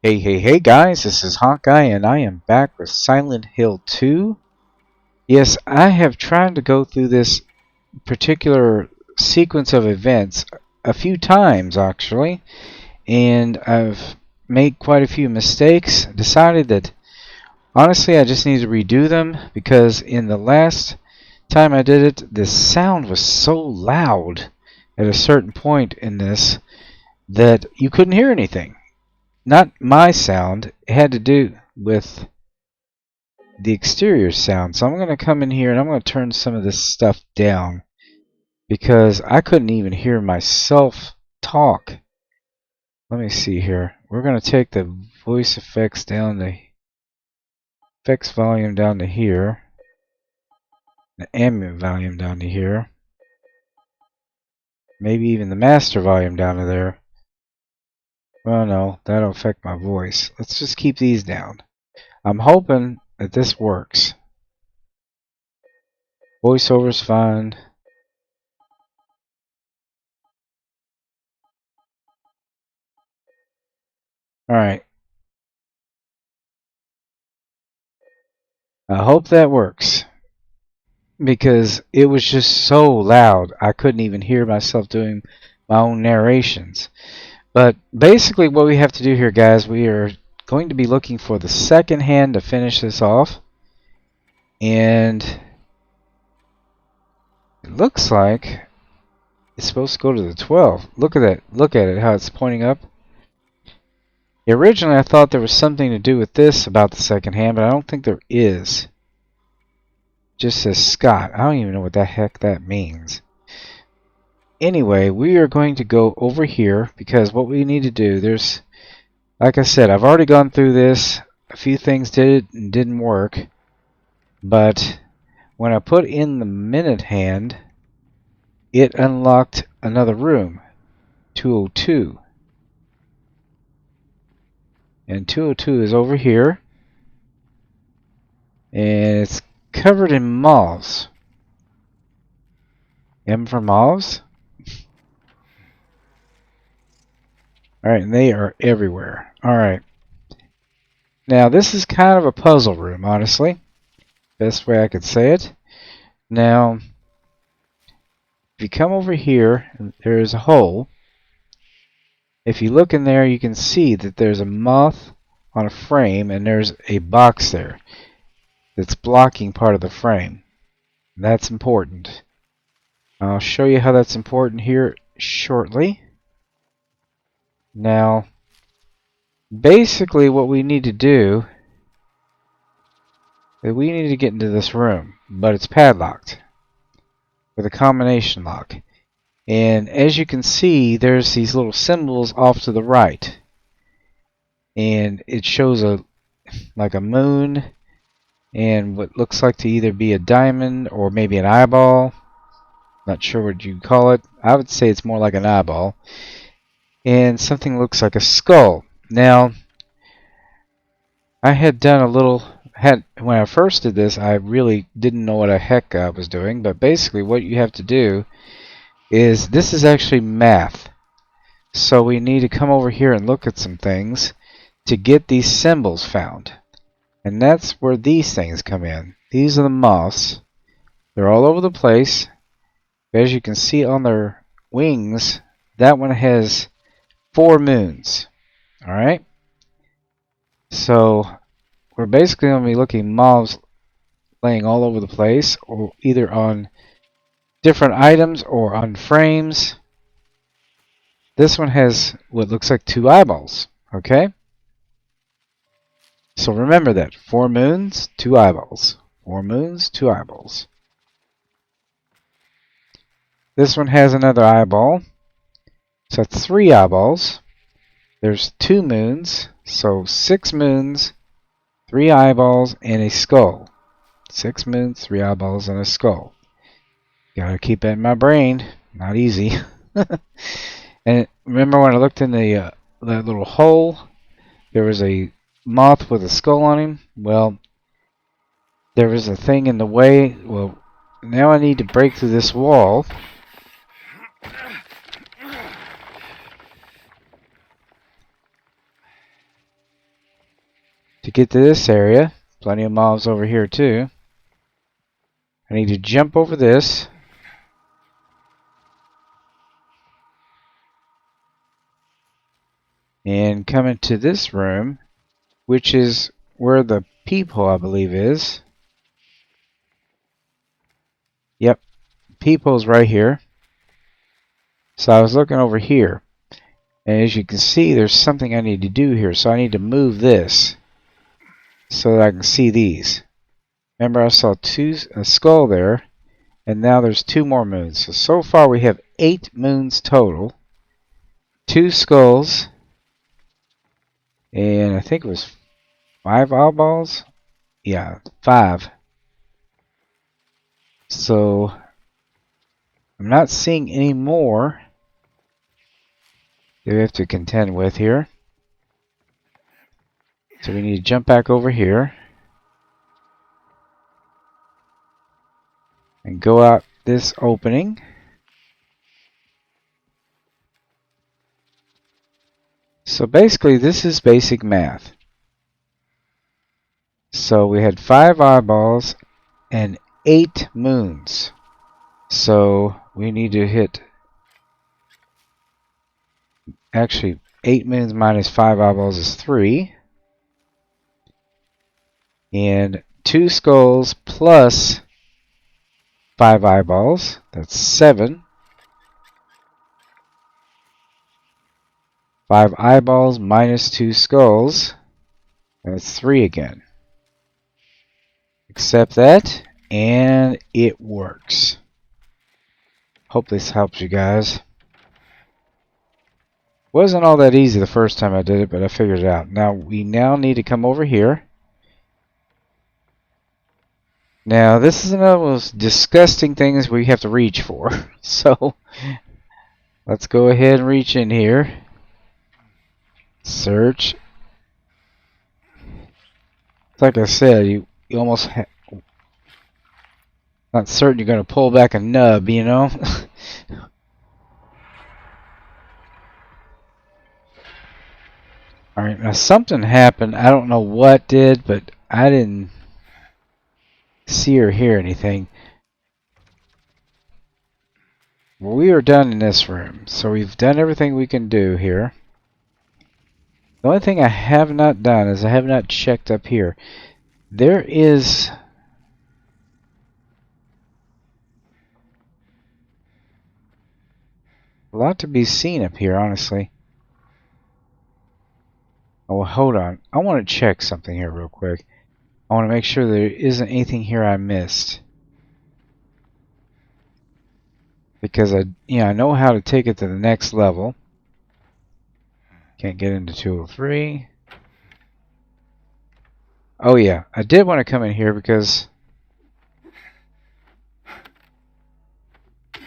Hey guys, this is Hawkeye and I am back with Silent Hill 2. Yes, I have tried to go through this particular sequence of events a few times actually, and I've made quite a few mistakes. Decided that honestly I just need to redo them because in the last time I did it, the sound was so loud at a certain point in this that you couldn't hear anything. Not my sound, it had to do with the exterior sound. So I'm going to come in here and I'm going to turn some of this stuff down because I couldn't even hear myself talk. Let me see here. We're going to take the voice effects down, the effects volume down to here, the ambient volume down to here, maybe even the master volume down to there. Well, no, that'll affect my voice. Let's just keep these down. I'm hoping that this works. Voiceover's fine. Alright. I hope that works. Because it was just so loud, I couldn't even hear myself doing my own narrations. But basically what we have to do here, guys, we are going to be looking for the second hand to finish this off. And it looks like it's supposed to go to the 12. Look at that. Look at it, how it's pointing up. Originally I thought there was something to do with this about the second hand, but I don't think there is. It just says Scott. I don't even know what the heck that means. Anyway, we are going to go over here because what we need to do, there's, like I said, I've already gone through this. A few things didn't work, but when I put in the minute hand, it unlocked another room, 202. And 202 is over here, and it's covered in moths. M for moths. Alright, and they are everywhere. Alright. Now, this is kind of a puzzle room, honestly. Best way I could say it. Now, if you come over here, there is a hole. If you look in there, you can see that there's a moth on a frame, and there's a box there that's blocking part of the frame. That's important. I'll show you how that's important here shortly. Now, basically what we need to do is we need to get into this room, but it's padlocked with a combination lock. And as you can see, there's these little symbols off to the right. And it shows like a moon and what looks like to either be a diamond or maybe an eyeball. Not sure what you'd call it. I would say it's more like an eyeball. And something looks like a skull. Now, I had done a little, when I first did this, I really didn't know what the heck I was doing, but basically what you have to do is, this is actually math. So we need to come over here and look at some things to get these symbols found. And that's where these things come in. these are the moths. They're all over the place. As you can see on their wings, that one has 4 moons. Alright? So we're basically going to be looking at moths laying all over the place, or either on different items or on frames. This one has what looks like 2 eyeballs. Okay? So remember that. 4 moons, 2 eyeballs. 4 moons, 2 eyeballs. This one has another eyeball. So that's 3 eyeballs. There's 2 moons. So 6 moons, 3 eyeballs, and a skull. 6 moons, 3 eyeballs, and a skull. Gotta keep that in my brain. Not easy. And remember when I looked in the that little hole? There was a moth with a skull on him. Well, there was a thing in the way. Well, now I need to break through this wall. To get to this area. Plenty of moths over here too. I need to jump over this. And come into this room, which is where the peephole, I believe, is. Yep, peephole's right here. So I was looking over here. And as you can see, there's something I need to do here. So I need to move this so that I can see these. Remember, I saw a skull there. And now there's 2 more moons. So far we have 8 moons total. 2 skulls. And I think it was 5 eyeballs. Yeah, 5. So I'm not seeing any more that we have to contend with here. So we need to jump back over here. And go out this opening. So basically this is basic math. So we had 5 eyeballs and 8 moons. So we need to hit, actually 8 moons minus 5 eyeballs is 3. And 2 skulls plus 5 eyeballs, that's 7. 5 eyeballs minus 2 skulls, that's 3 again. Accept that, and it works. Hope this helps you guys. Wasn't all that easy the first time I did it, but I figured it out. Now we need to come over here. Now this is one of the most disgusting things we have to reach for. So let's go ahead and reach in here. Search. Like I said, you almost not certain you're going to pull back a nub, you know? Alright, now something happened. I don't know what did, but I didn't see or hear anything. Well, we are done in this room. So we've done everything we can do here. The only thing I have not done is I have not checked up here. There is a lot to be seen up here, honestly. Oh, hold on. I want to check something here real quick. I want to make sure there isn't anything here I missed. Because I know how to take it to the next level. Can't get into 203. Oh yeah, I did want to come in here because I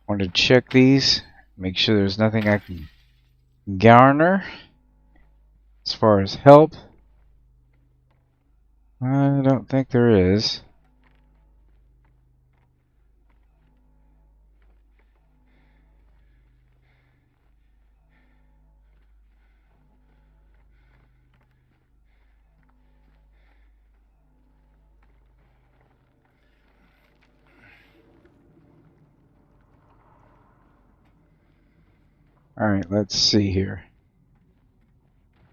wanted to check these, make sure there's nothing I can garner as far as help. I don't think there is. Alright, let's see here.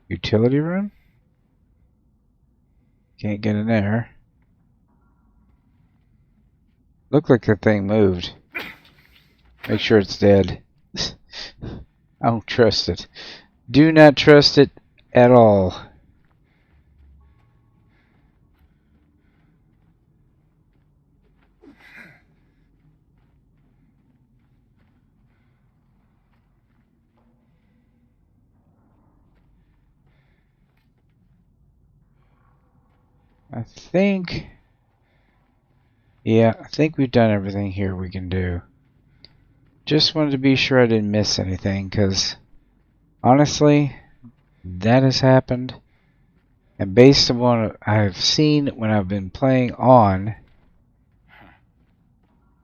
Utility room? Can't get in there. Looked like the thing moved. Make sure it's dead. I don't trust it. Do not trust it at all. I think we've done everything here we can do. Just wanted to be sure I didn't miss anything, because honestly, that has happened. And based on what I've seen when I've been playing on,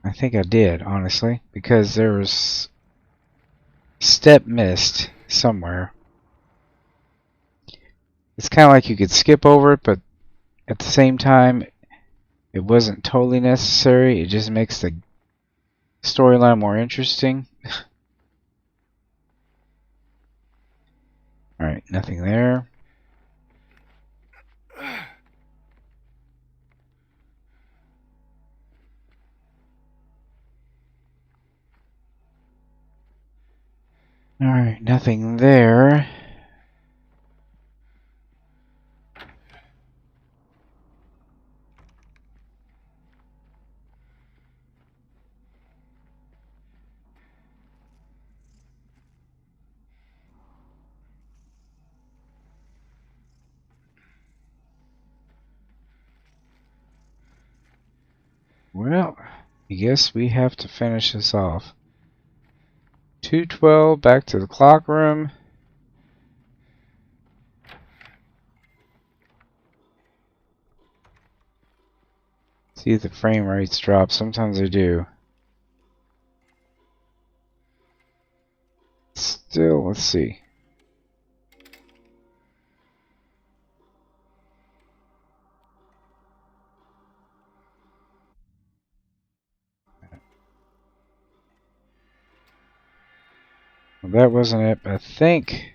I think I did, honestly, because there was step missed somewhere. It's kind of like you could skip over it, but at the same time, it wasn't totally necessary. It just makes the storyline more interesting. Alright, nothing there. Alright, nothing there. Well, I guess we have to finish this off. 212, back to the clock room. See if the frame rates drop. Sometimes they do. Still, let's see. Well, that wasn't it, but I think...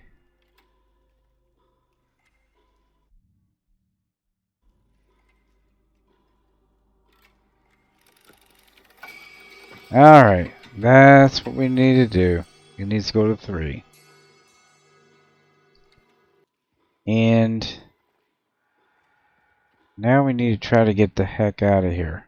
Alright, that's what we need to do. It needs to go to 3. And... now we need to try to get the heck out of here.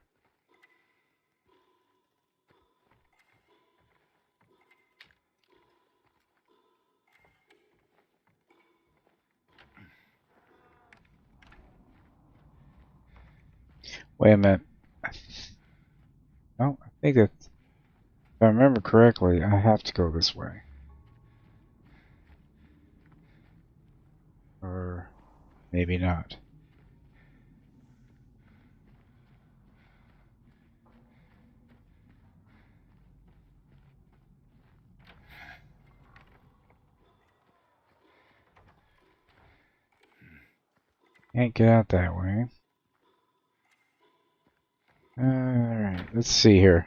Wait a minute. Oh, I think that... if I remember correctly, I have to go this way. Or... maybe not. Can't get out that way. Alright, let's see here.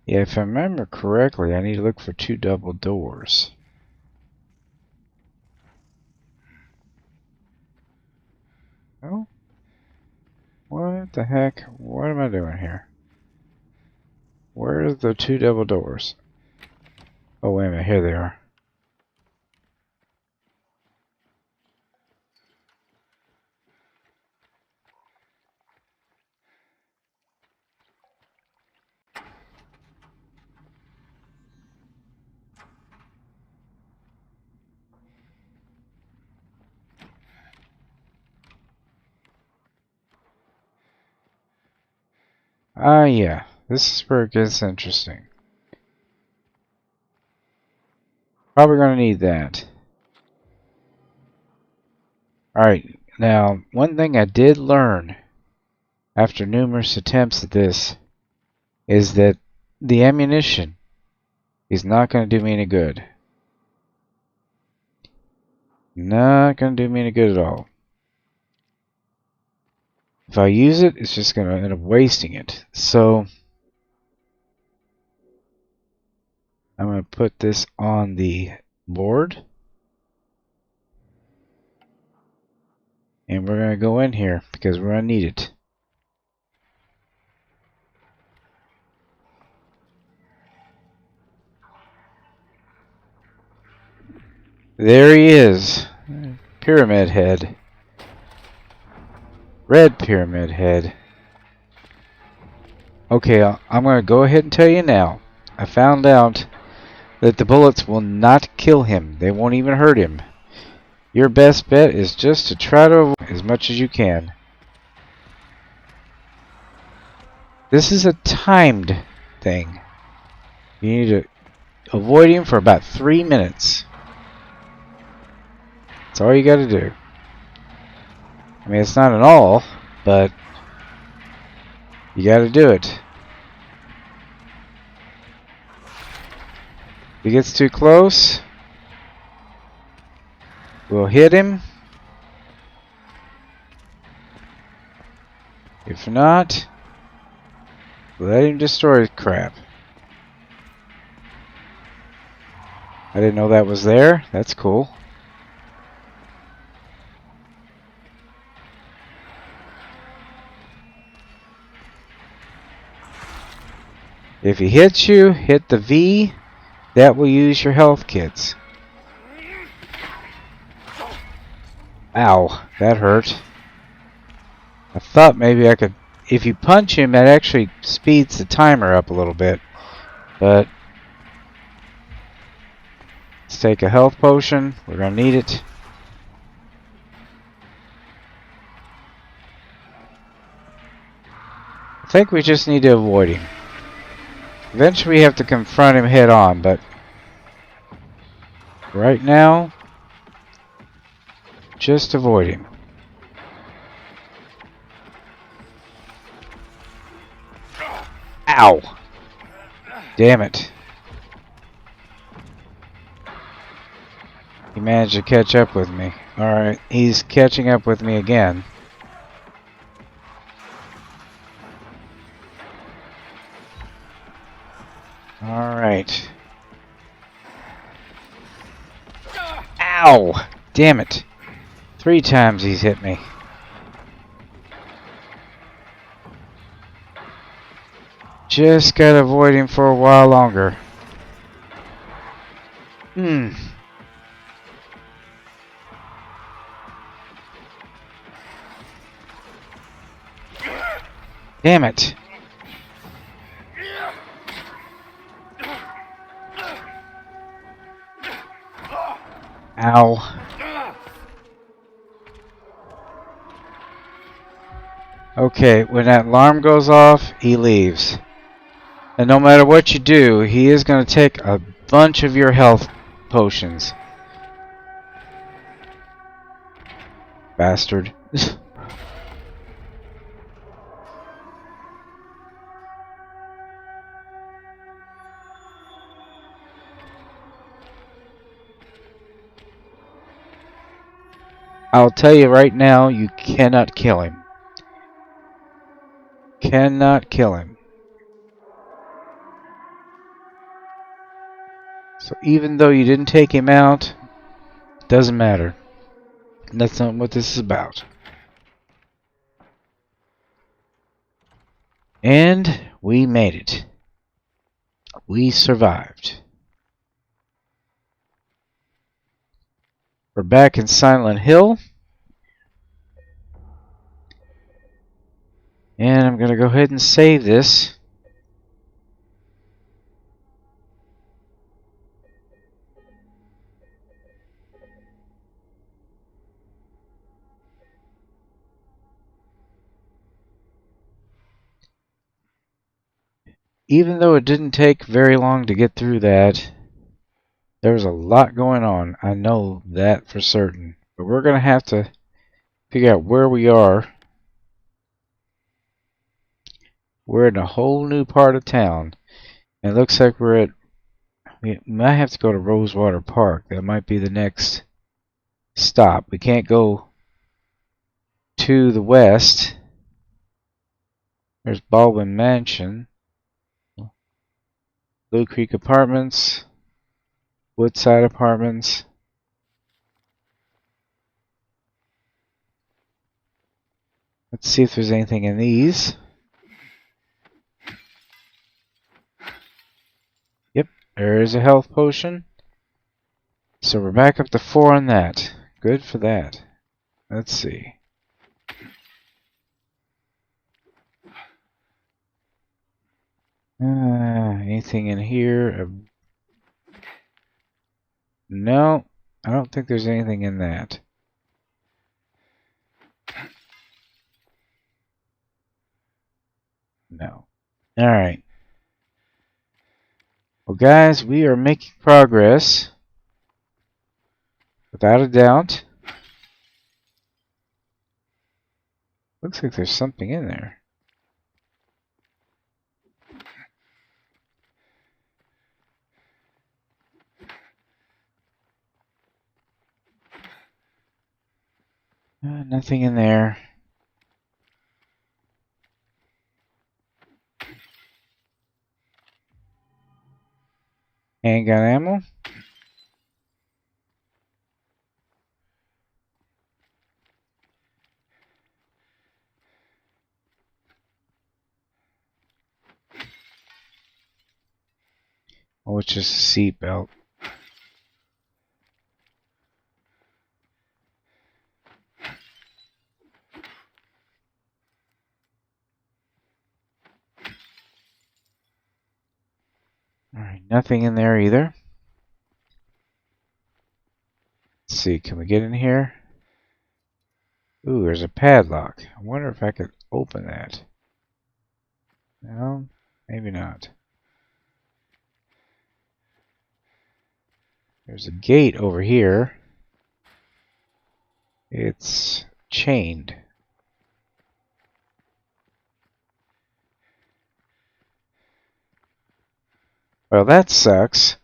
Yeah, if I remember correctly, I need to look for 2 double doors. Oh? What the heck? What am I doing here? Where are the 2 double doors? Oh, wait a minute. Here they are. Ah, yeah. This is where it gets interesting. Probably going to need that. Alright, now, one thing I did learn after numerous attempts at this is that the ammunition is not going to do me any good. Not going to do me any good at all. If I use it, it's just going to end up wasting it. So I'm going to put this on the board. And we're going to go in here because we're going to need it. There he is. Pyramid head. Red pyramid head. Okay, I'm going to go ahead and tell you now. I found out that the bullets will not kill him. They won't even hurt him. Your best bet is just to try to avoid as much as you can. This is a timed thing. You need to avoid him for about 3 minutes. That's all you got to do. I mean, it's not at all, but you got to do it. If he gets too close, we'll hit him. If not, let him destroy his crap. I didn't know that was there. That's cool. If he hits you, hit the V. That will use your health kits. Ow, that hurt. I thought maybe I could... If you punch him, that actually speeds the timer up a little bit. But... let's take a health potion. We're going to need it. I think we just need to avoid him. Eventually we have to confront him head on, but right now, just avoid him. Ow! Damn it. He managed to catch up with me. Alright, he's catching up with me again. Alright. Ow! Damn it. 3 times he's hit me. Just gotta avoid him for a while longer. Damn it. Ow. Okay, when that alarm goes off, he leaves. And no matter what you do, he is going to take a bunch of your health potions. Bastard. I'll tell you right now, you cannot kill him. Cannot kill him. So even though you didn't take him out, doesn't matter. That's not what this is about. And we made it. We survived. We're back in Silent Hill. And I'm going to go ahead and save this. Even though it didn't take very long to get through that, there was a lot going on. I know that for certain. But we're going to have to figure out where we are. We're in a whole new part of town. And it looks like we might have to go to Rosewater Park. That might be the next stop. We can't go to the west There's Baldwin Mansion. Blue Creek Apartments. Woodside Apartments. Let's see if there's anything in these. Yep, there is a health potion. So we're back up to 4 on that. Good for that. Let's see. Anything in here? No, I don't think there's anything in that. No. Alright. Well, guys, we are making progress. Without a doubt. Looks like there's something in there. Nothing in there. Handgun ammo. Oh, it's just a seat belt. Alright, nothing in there either. Let's see, can we get in here? Ooh, there's a padlock. I wonder if I could open that. No, maybe not. There's a gate over here. It's chained. Well, that sucks.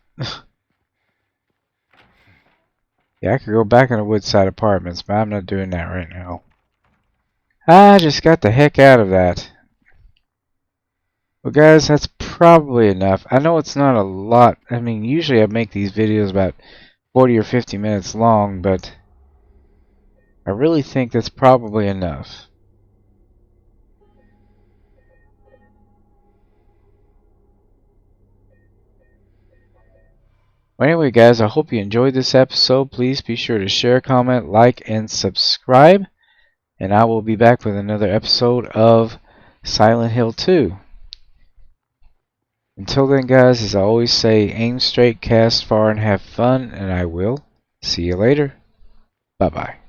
Yeah, I could go back into Woodside Apartments, but I'm not doing that right now. I just got the heck out of that. Well, guys, that's probably enough. I know it's not a lot. I mean, usually I make these videos about 40 or 50 minutes long, but I really think that's probably enough. Well, anyway, guys, I hope you enjoyed this episode. Please be sure to share, comment, like, and subscribe. And I will be back with another episode of Silent Hill 2. Until then, guys, as I always say, aim straight, cast far, and have fun. And I will see you later. Bye-bye.